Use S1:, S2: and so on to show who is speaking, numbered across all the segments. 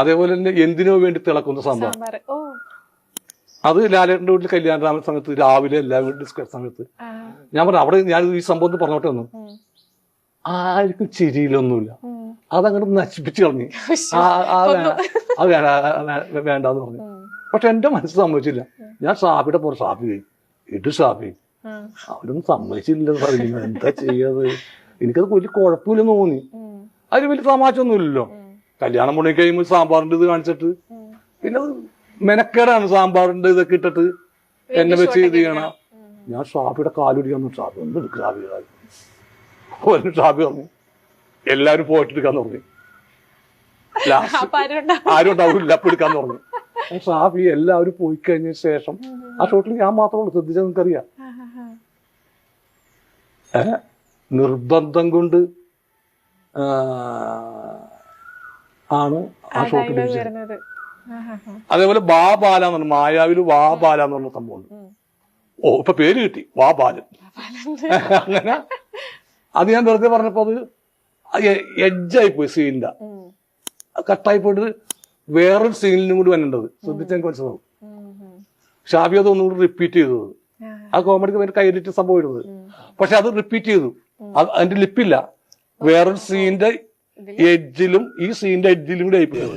S1: അതേപോലെ തന്നെ എന്തിനോ വേണ്ടി തിളക്കുന്ന സാമ്പാർ. അത് ലാലേട്ടന്റെ വീട്ടിൽ കല്യാണ സമയത്ത് രാവിലെ എല്ലാവരും ഡിസ്കസ് സമയത്ത് ഞാൻ പറഞ്ഞു അവിടെ ഞാൻ ഈ സംഭവം പറഞ്ഞോട്ടെ ഒന്നും ആർക്കും ചിരിയിലൊന്നുമില്ല. അതങ്ങോട്ട് നശിപ്പിച്ച് കളഞ്ഞു. അത് വേണ്ടാന്ന് പറഞ്ഞു. പക്ഷെ എന്റെ മനസ്സ് സമ്മതിച്ചില്ല. ഞാൻ ഷാഫിയുടെ പുറം ഷാഫി ഇട്ട് ഷാഫി അവരൊന്നും സമ്മതിച്ചില്ലെന്ന് പറഞ്ഞു. എന്താ ചെയ്യാത്? എനിക്കത് വലിയ കുഴപ്പമില്ലെന്ന് തോന്നി. അതിന് വലിയ തമാശൊന്നുമില്ലല്ലോ. കല്യാണം മുടങ്ങി കഴിയുമ്പോൾ സാമ്പാറിന്റെ ഇത് കാണിച്ചിട്ട് പിന്നെ മെനക്കേടാണ്. സാമ്പാറിന്റെ ഇതൊക്കെ ഇട്ടിട്ട് എന്നെ വെച്ച് ഇത് ചെയ്യണം. ഞാൻ ഷാഫിയുടെ കാലൊടിക്കാന്ന് ഷാഫി ഒന്ന് എടുക്കുക. ഷാഫി പറഞ്ഞു എല്ലാരും പോയിട്ടെടുക്കാന്ന് പറഞ്ഞു. ആരും ഉണ്ടാവില്ല അപ്പൊ എടുക്കാന്ന് പറഞ്ഞു. ഷാഫി എല്ലാവരും പോയി കഴിഞ്ഞ ശേഷം ആ ഷോട്ടിൽ ഞാൻ മാത്രമേ ശ്രദ്ധിച്ചാൽ നിങ്ങൾക്കറിയാം. നിർബന്ധം കൊണ്ട് ആണ് ആ ഷോട്ടിൽ. അതേപോലെ ബാബാല എന്ന് പറഞ്ഞു. മായാവില് വാബാല എന്ന് പറഞ്ഞ സംഭവമുണ്ട്. ഓ ഇപ്പൊ പേര് കിട്ടി, വാബാലൻ. അങ്ങനെ അത് ഞാൻ വെറുതെ പറഞ്ഞപ്പോ അത് എഡ്ജായി പോയി. സീനിന്റെ കട്ടായി പോയിട്ട് വേറൊരു സീനിനും കൂടി വരേണ്ടത് ശ്രദ്ധിച്ചാൽ എനിക്ക് മനസ്സിലാവും. ഷാഫി അത് ഒന്നുകൂടി റിപ്പീറ്റ് ചെയ്തത്. ആ കോമഡിക്ക് വേണ്ടി കൈയിലിട്ട് സംഭവം ഇടുന്നത്. പക്ഷെ അത് റിപ്പീറ്റ് ചെയ്തു. അതിന്റെ ലിപ്പില്ല. വേറൊരു സീനിന്റെ എഡ്ജിലും ഈ സീനിന്റെ എഡ്ജിലും കൂടി ആയിപ്പോയത്.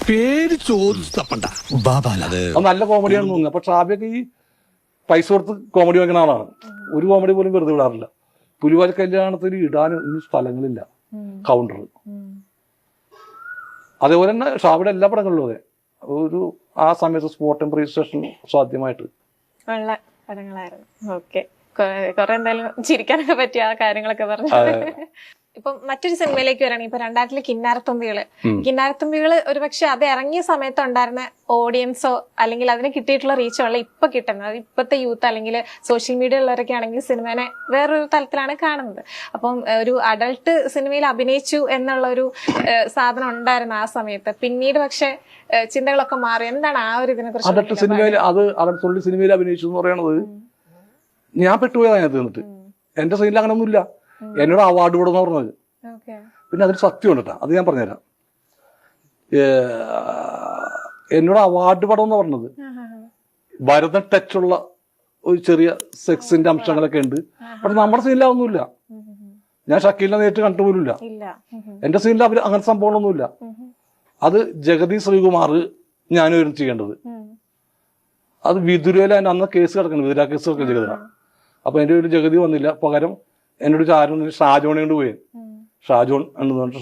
S2: പേര് ചോദിച്ചപ്പണ്ട ബാബാല.
S1: അത് നല്ല കോമഡിയാണെന്ന് തോന്നുന്നു. അപ്പൊ ഷാഫിയൊക്കെ ഈ പൈസ കൊടുത്ത് കോമഡി വയ്ക്കുന്ന ആളാണ്. ഒരു കോമഡി പോലും വെറുതെ വിടാറില്ല. പുലിവാൽ കല്യാണത്തിന് ഇടാൻ ഇന്ന് സ്ഥലങ്ങളില്ല, കൗണ്ടർ. അതേപോലെ തന്നെ ഷാഫിയുടെ എല്ലാ പടങ്ങളിലും അതെ ഒരു ആ സമയത്ത് സ്പോട്ട് ടെമ്പറേച്ചർ സാധ്യമായിട്ട്
S3: ഉള്ള പടങ്ങളായിരുന്നു. ഓക്കെ, കുറെ എന്തായാലും ചിരിക്കാനൊക്കെ പറ്റിയ ആ കാര്യങ്ങളൊക്കെ പറഞ്ഞു. ഇപ്പൊ മറ്റൊരു സിനിമയിലേക്ക് വരാണെങ്കിൽ ഇപ്പൊ 2000 കിന്നാരത്തുമ്പികള് ഒരുപക്ഷെ അത് ഇറങ്ങിയ സമയത്ത് ഉണ്ടായിരുന്ന ഓഡിയൻസോ അല്ലെങ്കിൽ അതിന് കിട്ടിയിട്ടുള്ള റീച്ചോ അല്ല ഇപ്പൊ കിട്ടുന്നത്. അത് ഇപ്പോഴത്തെ യൂത്ത് അല്ലെങ്കിൽ സോഷ്യൽ മീഡിയ ഉള്ളവരൊക്കെ ആണെങ്കിൽ സിനിമനെ വേറൊരു തലത്തിലാണ് കാണുന്നത്. അപ്പം ഒരു അഡൾട്ട് സിനിമയിൽ അഭിനയിച്ചു എന്നുള്ള ഒരു സാധനം ഉണ്ടായിരുന്നു ആ സമയത്ത്. പിന്നീട് പക്ഷെ ചിന്തകളൊക്കെ മാറി. എന്താണ് ആ ഒരു ഇതിനെ കുറിച്ച്?
S1: അഡൾട്ട് സിനിമയിൽ അഡൾട്ട് സിനിമയിൽ അഭിനയിച്ചു എന്ന് പറയണത് ഞാൻ പെട്ടുപോയത് അതിനകത്ത് നിന്നിട്ട്. എന്റെ സൈഡിൽ അങ്ങനെ ഒന്നുമില്ല. എന്നോട് അവാർഡ് കൂടെന്ന് പറഞ്ഞത്. പിന്നെ അതിന് സത്യമുണ്ട് കേട്ടോ, അത് ഞാൻ പറഞ്ഞുതരാം. എന്നോട് അവാർഡ് പടം എന്ന് പറഞ്ഞത് ഭരതൻ ടച്ചുള്ള ഒരു ചെറിയ സെക്സിന്റെ അംശങ്ങളൊക്കെ ഉണ്ട്. പക്ഷെ നമ്മുടെ സീനിലൊന്നുമില്ല. ഞാൻ ഷക്കീലിനെ നേരിട്ട് കണ്ടുപോലില്ല. എന്റെ സീനിൽ അവർ അങ്ങനെ സംഭവങ്ങളൊന്നുമില്ല. അത് ജഗതി ശ്രീകുമാർ ഞാനും ചെയ്യേണ്ടത്. അത് വിതുരയില അന്ന് കേസ് കിടക്കണം, വിതുര കേസ് കിടക്കുന്ന ജഗതി. അപ്പൊ എന്റെ ഒരു ജഗതി വന്നില്ല. പകരം എന്നോട് ആരും ഷാജോണെ കൊണ്ട് പോയി. ഷാജോൺ എന്ന് പറഞ്ഞിട്ട്